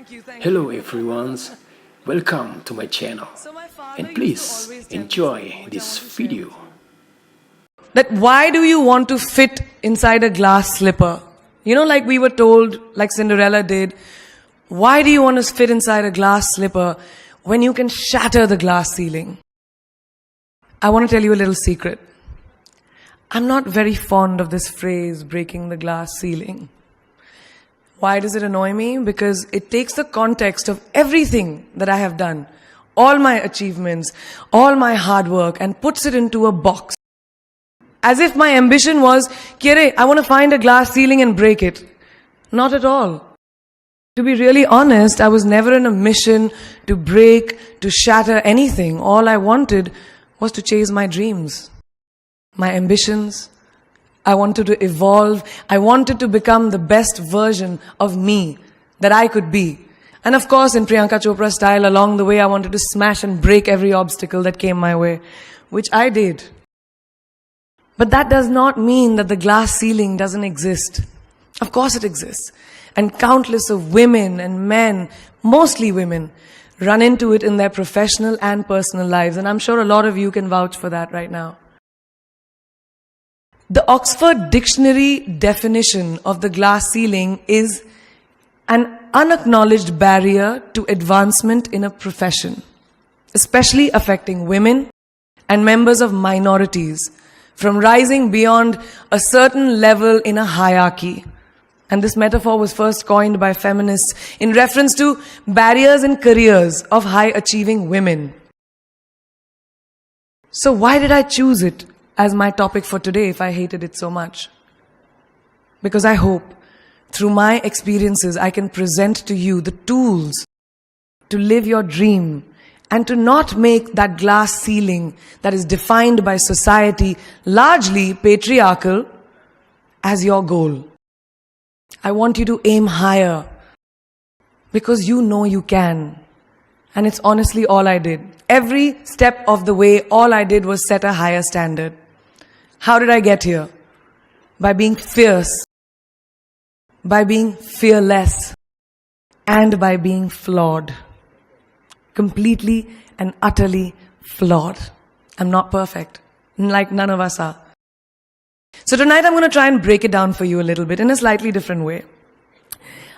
Hello everyone, welcome to my channel and please enjoy this video. That why do you want to fit inside a glass slipper? You know, like we were told, like Cinderella did, why do you want to fit inside a glass slipper when you can shatter the glass ceiling? I want to tell you a little secret. I'm not very fond of this phrase, breaking the glass ceiling. Why does it annoy me? Because it takes the context of everything that I have done, all my achievements, all my hard work, and puts it into a box. As if my ambition was, Kire, I want to find a glass ceiling and break it. Not at all. To be really honest, I was never in a mission to break, to shatter anything. All I wanted was to chase my dreams, my ambitions. I wanted to evolve. I wanted to become the best version of me that I could be. And of course, in Priyanka Chopra style, along the way, I wanted to smash and break every obstacle that came my way, which I did. But that does not mean that the glass ceiling doesn't exist. Of course it exists. And countless of women and men, mostly women, run into it in their professional and personal lives. And I'm sure a lot of you can vouch for that right now. The Oxford Dictionary definition of the glass ceiling is an unacknowledged barrier to advancement in a profession, especially affecting women and members of minorities from rising beyond a certain level in a hierarchy. And this metaphor was first coined by feminists in reference to barriers in careers of high-achieving women. So why did I choose it as my topic for today if I hated it so much? Because I hope through my experiences I can present to you the tools to live your dream and to not make that glass ceiling that is defined by society, largely patriarchal, as your goal. I want you to aim higher because you know you can. And it's honestly all I did. Every step of the way, all I did was set a higher standard. How did I get here? By being fierce, by being fearless, and by being flawed. Completely and utterly flawed. I'm not perfect, like none of us are. So tonight I'm going to try and break it down for you a little bit in a slightly different way.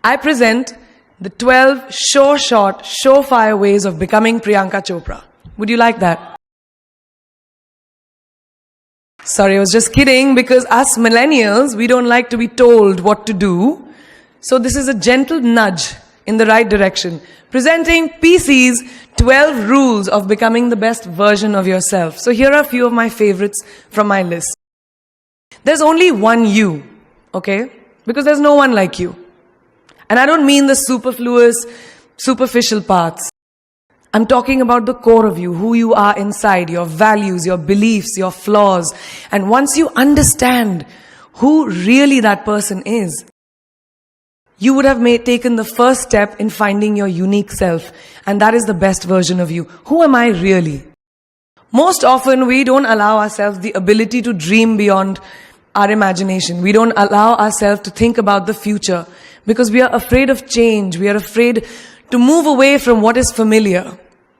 I present the 12 short, surefire ways of becoming Priyanka Chopra. Would you like that? Sorry, I was just kidding, because us millennials, we don't like to be told what to do. So this is a gentle nudge in the right direction. Presenting PC's 12 rules of becoming the best version of yourself. So here are a few of my favorites from my list. There's only one you, okay? Because there's no one like you. And I don't mean the superfluous, superficial parts. I'm talking about the core of you, who you are inside, your values, your beliefs, your flaws. And once you understand who really that person is, you would have taken the first step in finding your unique self. And that is the best version of you. Who am I really? Most often, we don't allow ourselves the ability to dream beyond our imagination. We don't allow ourselves to think about the future because we are afraid of change. We are afraid to move away from what is familiar.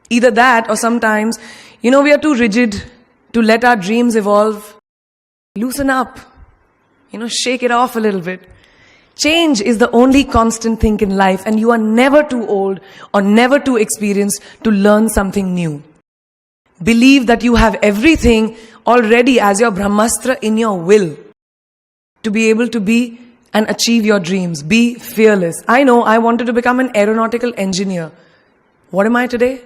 Either that or sometimes, we are too rigid to let our dreams evolve. Loosen up. Shake it off a little bit. Change is the only constant thing in life, and you are never too old or never too experienced to learn something new. Believe that you have everything already as your Brahmastra in your will to be able to be and achieve your dreams. Be fearless. I know I wanted to become an aeronautical engineer. What am I today?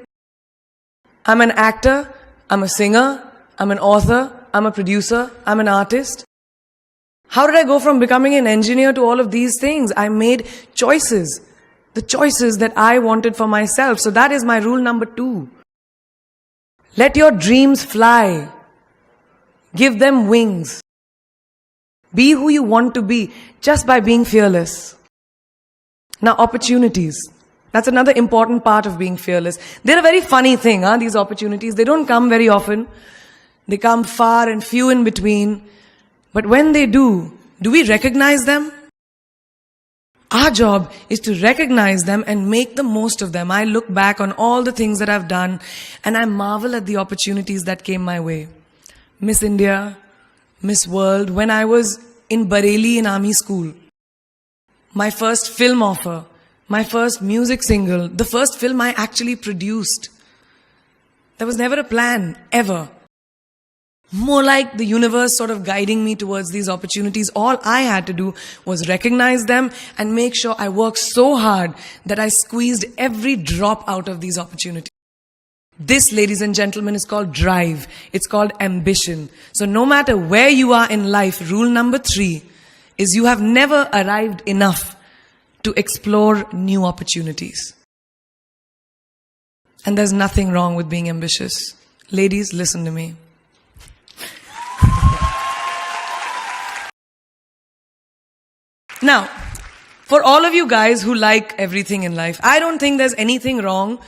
I'm an actor, I'm a singer, I'm an author, I'm a producer, I'm an artist. How did I go from becoming an engineer to all of these things? I made choices. The choices that I wanted for myself. So that is my rule number 2. Let your dreams fly. Give them wings. Be who you want to be just by being fearless. Now, opportunities. That's another important part of being fearless. They're a very funny thing, these opportunities. They don't come very often. They come far and few in between. But when they do we recognize them? Our job is to recognize them and make the most of them. I look back on all the things that I've done and I marvel at the opportunities that came my way. Miss India, Miss World, when I was in Bareilly in army school. My first film offer, my first music single, the first film I actually produced. There was never a plan, ever. More like the universe sort of guiding me towards these opportunities. All I had to do was recognize them and make sure I worked so hard that I squeezed every drop out of these opportunities. This, ladies and gentlemen, is called drive. It's called ambition. So no matter where you are in life, rule number 3 is you have never arrived enough to explore new opportunities. And there's nothing wrong with being ambitious. Ladies, listen to me. Now, for all of you guys who like everything in life, I don't think there's anything wrong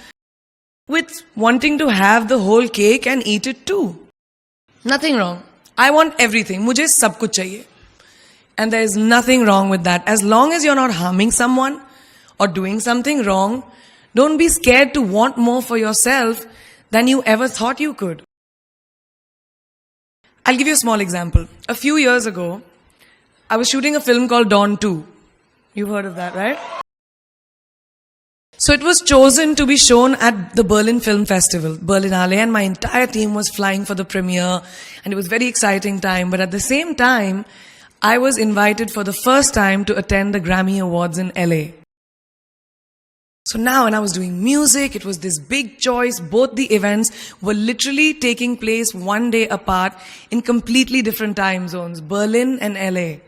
with wanting to have the whole cake and eat it too. Nothing wrong. I want everything. Mujhe sab kuch chahiye. And there is nothing wrong with that. As long as you're not harming someone or doing something wrong, don't be scared to want more for yourself than you ever thought you could. I'll give you a small example. A few years ago, I was shooting a film called Dawn 2. You've heard of that, right? So it was chosen to be shown at the Berlin Film Festival, Berlinale, and my entire team was flying for the premiere, and it was a very exciting time. But at the same time, I was invited for the first time to attend the Grammy Awards in LA. So now when I was doing music, it was this big choice. Both the events were literally taking place one day apart in completely different time zones, Berlin and LA.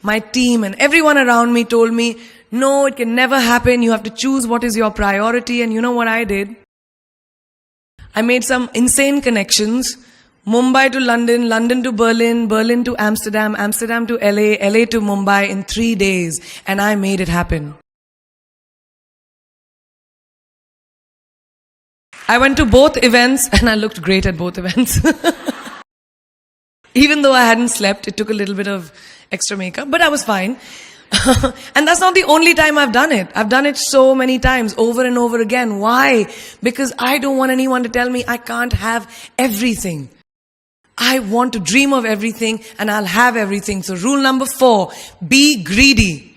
My team and everyone around me told me, no, it can never happen. You have to choose what is your priority. And you know what I did? I made some insane connections. Mumbai to London, London to Berlin, Berlin to Amsterdam, Amsterdam to LA, LA to Mumbai in 3 days. And I made it happen. I went to both events and I looked great at both events. Even though I hadn't slept, it took a little bit of extra makeup, but I was fine. And that's not the only time I've done it. I've done it so many times, over and over again. Why? Because I don't want anyone to tell me I can't have everything. I want to dream of everything and I'll have everything. So rule number 4, be greedy.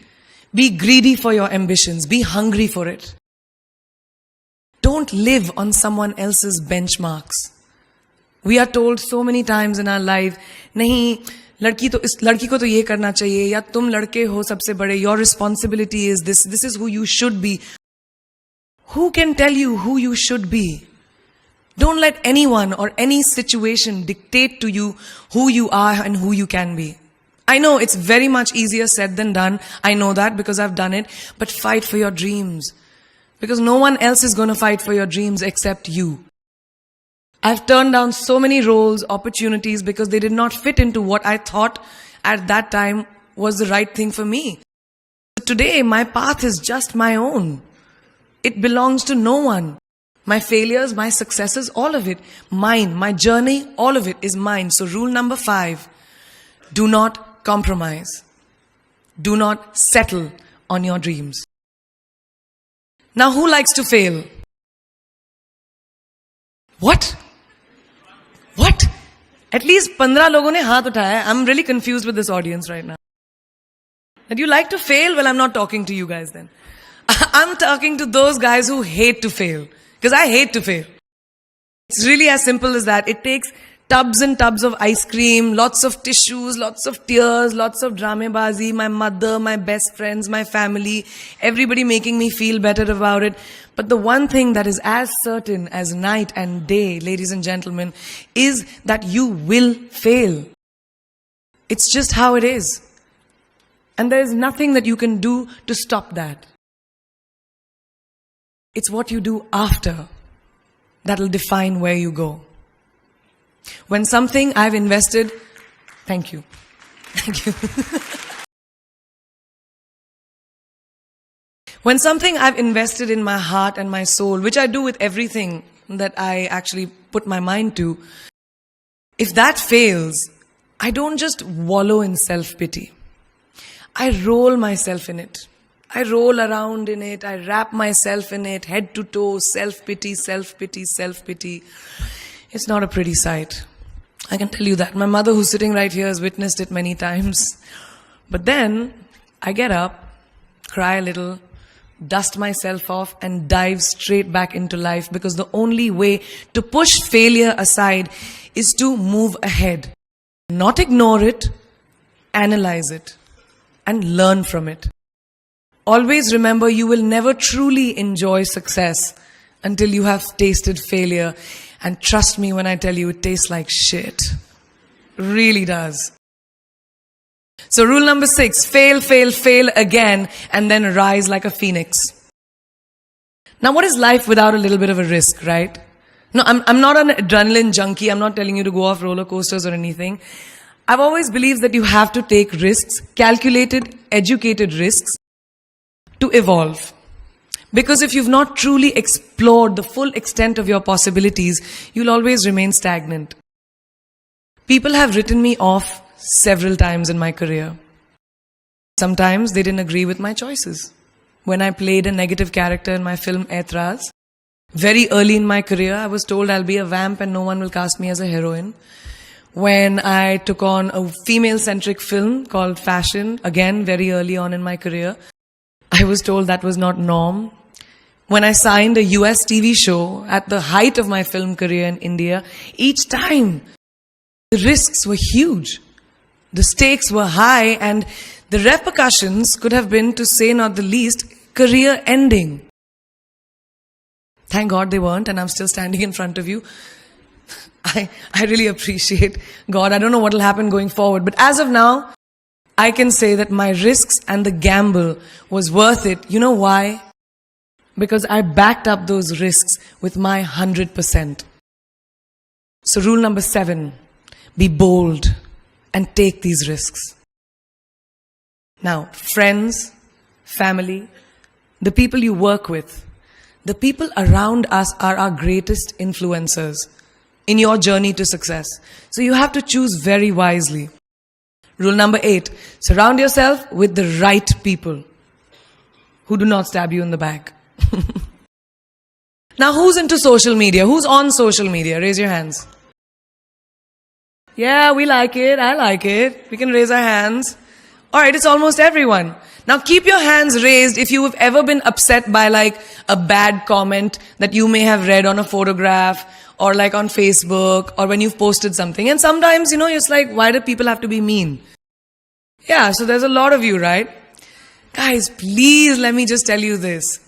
Be greedy for your ambitions. Be hungry for it. Don't live on someone else's benchmarks. We are told so many times in our life, nahi, लड़की को तो ये करना चाहिए, या तुम लड़के हो सबसे बड़े, your responsibility is this is who you should be. Who can tell you who you should be? Don't let anyone or any situation dictate to you who you are and who you can be. I know it's very much easier said than done. I know that because I've done it. But fight for your dreams. Because no one else is going to fight for your dreams except you. I've turned down so many roles, opportunities, because they did not fit into what I thought at that time was the right thing for me. Today, my path is just my own. It belongs to no one. My failures, my successes, all of it, mine. My journey, all of it is mine. So rule number 5, do not compromise. Do not settle on your dreams. Now, who likes to fail? What? At least 15 लोगों ने हाथ उठाया. I'm really confused with this audience right now. That you like to fail? Well, I'm not talking to you guys then. I'm talking to those guys who hate to fail. Because I hate to fail. It's really as simple as that. It takes tubs and tubs of ice cream, lots of tissues, lots of tears, lots of dramabazi, my mother, my best friends, my family, everybody making me feel better about it. But the one thing that is as certain as night and day, ladies and gentlemen, is that you will fail. It's just how it is. And there is nothing that you can do to stop that. It's what you do after that will define where you go. When something I've invested, thank you. When something I've invested in my heart and my soul, which I do with everything that I actually put my mind to, if that fails, I don't just wallow in self-pity. I roll myself in it. I roll around in it, I wrap myself in it, head to toe, self-pity, self-pity, self-pity. It's not a pretty sight. I can tell you that. My mother, who's sitting right here, has witnessed it many times. But then, I get up, cry a little, dust myself off, and dive straight back into life, because the only way to push failure aside is to move ahead. Not ignore it, analyze it, and learn from it. Always remember, you will never truly enjoy success until you have tasted failure. And trust me when I tell you, it tastes like shit. Really does. So rule number 6, fail, fail, fail again, and then rise like a phoenix. Now, what is life without a little bit of a risk, right? No, I'm not an adrenaline junkie. I'm not telling you to go off roller coasters or anything. I've always believed that you have to take risks, calculated, educated risks, to evolve. Because if you've not truly explored the full extent of your possibilities, you'll always remain stagnant. People have written me off several times in my career. Sometimes they didn't agree with my choices. When I played a negative character in my film ʻtʃoːpɛcha, very early in my career, I was told I'll be a vamp and no one will cast me as a heroine. When I took on a female-centric film called Fashion, again very early on in my career, I was told that was not norm. When I signed a US TV show at the height of my film career in India, each time the risks were huge. The stakes were high, and the repercussions could have been, to say not the least, career ending. Thank God they weren't, and I'm still standing in front of you. I really appreciate God. I don't know what will happen going forward, but as of now, I can say that my risks and the gamble was worth it. You know why? Because I backed up those risks with my 100%. So rule number 7, be bold and take these risks. Now, friends, family, the people you work with, the people around us are our greatest influencers in your journey to success. So you have to choose very wisely. Rule number 8, surround yourself with the right people who do not stab you in the back. Now, who's into social media? Who's on social media? Raise your hands. Yeah, we like it. I like it. We can raise our hands. Alright, it's almost everyone. Now keep your hands raised if you have ever been upset by like a bad comment that you may have read on a photograph or like on Facebook or when you've posted something. And sometimes, you know, it's like, why do people have to be mean? Yeah, so there's a lot of you, right? Guys, please let me just tell you this.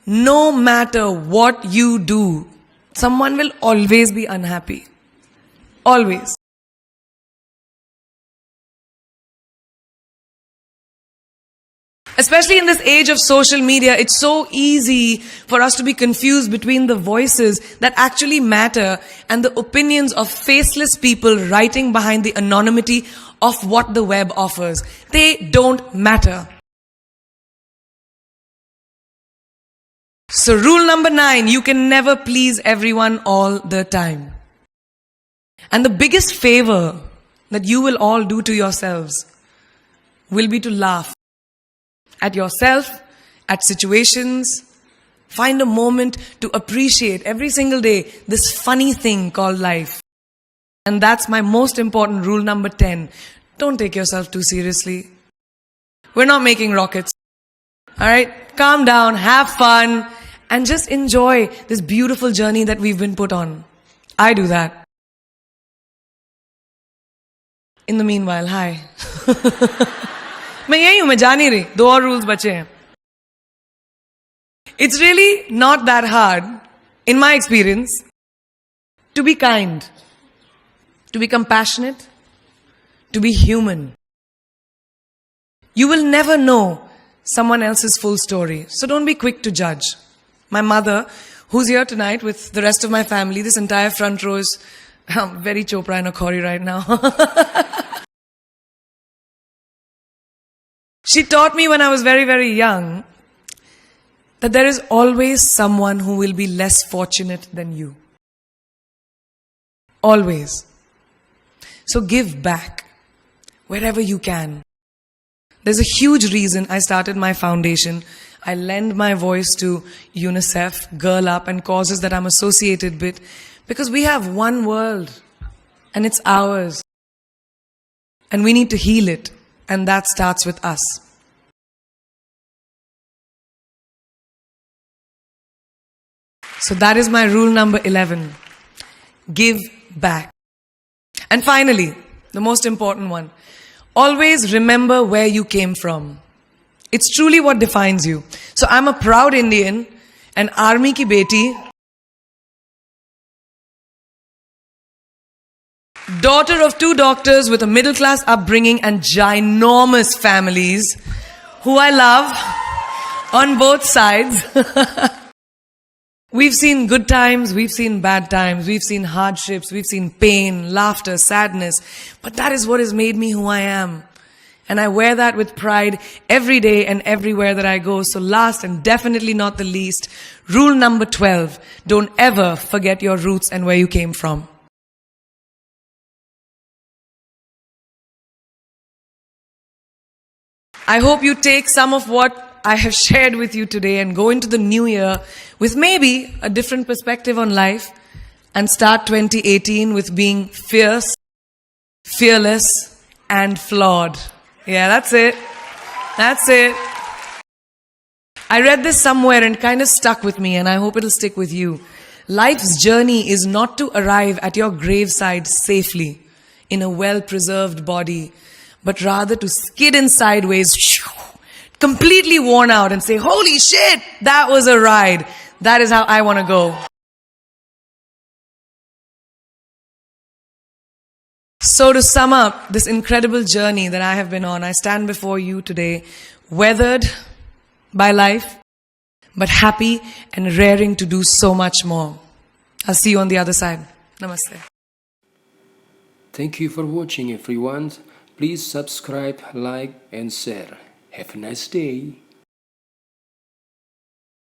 No matter what you do, someone will always be unhappy. Always. Especially in this age of social media, it's so easy for us to be confused between the voices that actually matter and the opinions of faceless people writing behind the anonymity of what the web offers. They don't matter. So rule number 9, you can never please everyone all the time. And the biggest favor that you will all do to yourselves will be to laugh at yourself, at situations. Find a moment to appreciate every single day this funny thing called life. And that's my most important rule number 10. Don't take yourself too seriously. We're not making rockets. Alright? Calm down, have fun, and just enjoy this beautiful journey that we've been put on. I do that. In the meanwhile, hi. मैं यही हूं, मैं जा नहीं रही, 2 और rules बचे हैं. It's really not that hard, in my experience, to be kind, to be compassionate, to be human. You will never know someone else's full story, so don't be quick to judge. My mother, who's here tonight with the rest of my family, this entire front row is very Chopra and Akhori right now. She taught me when I was very, very young that there is always someone who will be less fortunate than you. Always. So give back wherever you can. There's a huge reason I started my foundation. I lend my voice to UNICEF, Girl Up, and causes that I'm associated with, because we have one world and it's ours. And we need to heal it, and that starts with us. So that is my rule number 11. Give back. And finally, the most important one. Always remember where you came from. It's truly what defines you. So I'm a proud Indian, an army ki beti, daughter of 2 doctors with a middle class upbringing and ginormous families who I love on both sides. We've seen good times, we've seen bad times, we've seen hardships, we've seen pain, laughter, sadness. But that is what has made me who I am. And I wear that with pride every day and everywhere that I go. So last and definitely not the least, rule number 12. Don't ever forget your roots and where you came from. I hope you take some of what I have shared with you today and go into the new year with maybe a different perspective on life and start 2018 with being fierce, fearless, and flawed. Yeah, that's it. That's it. I read this somewhere and kind of stuck with me, and I hope it'll stick with you. Life's journey is not to arrive at your graveside safely in a well-preserved body, but rather to skid in sideways, completely worn out, and say, holy shit, that was a ride. That is how I want to go. So to sum up this incredible journey that I have been on, I stand before you today, weathered by life, but happy and raring to do so much more. I'll see you on the other side. Namaste. Thank you for watching, everyone. Please subscribe, like and share. Have a nice day.